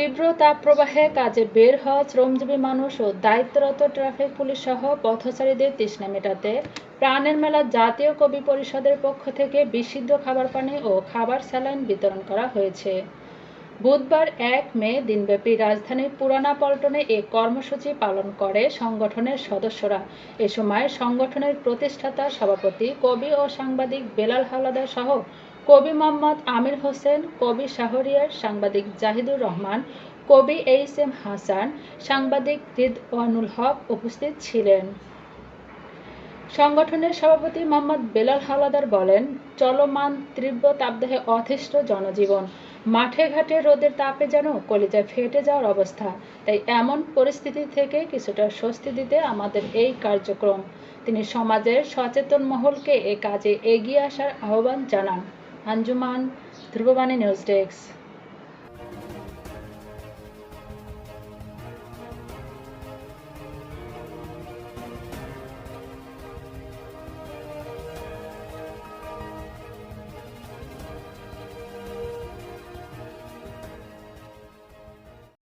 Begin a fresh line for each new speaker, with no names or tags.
তীব্র তাপপ্রবাহে কাজে বের হওয়া শ্রমজীবী মানুষ ও দায়িত্বরত ট্রাফিক পুলিশ সহ পথচারীদের তৃষ্ণা মেটাতে প্রাণের মেলা জাতীয় কবি পরিষদের পক্ষ থেকে বিশুদ্ধ খাবার পানি ও খাবার স্যালাইন বিতরণ করা হয়েছে। বুধবার ১ মে দিনব্যাপী রাজধানীর পুরানা পল্টনে এ কর্মসূচি পালন করে সংগঠনের সদস্যরা। এ সময় সংগঠনের প্রতিষ্ঠাতা সভাপতি কবি ও সাংবাদিক বেলাল হাওলাদার সহ কবি মোহাম্মদ আমির হোসেন, কবি শাহরিয়ার, সাংবাদিক জাহিদুর রহমান, কবি এইচ.এম. হাসান, সাংবাদিক রিদওয়ানুল হক উপস্থিত ছিলেন। সংগঠনের সভাপতি মোহাম্মদ বেলাল হাওলাদার বলেন, চলমান তীব্র তাপদাহে অতিষ্ঠ জনজীবন, মাঠে ঘাটে রোদের তাপে যেন কলিজা ফেটে যাওয়ার অবস্থা। তাই এমন পরিস্থিতি থেকে কিছুটা স্বস্তি দিতে আমাদের এই কার্যক্রম। তিনি সমাজের সচেতন মহলকে এ কাজে এগিয়ে আসার আহ্বান জানান। Anjuman, Dhrubabani news desk.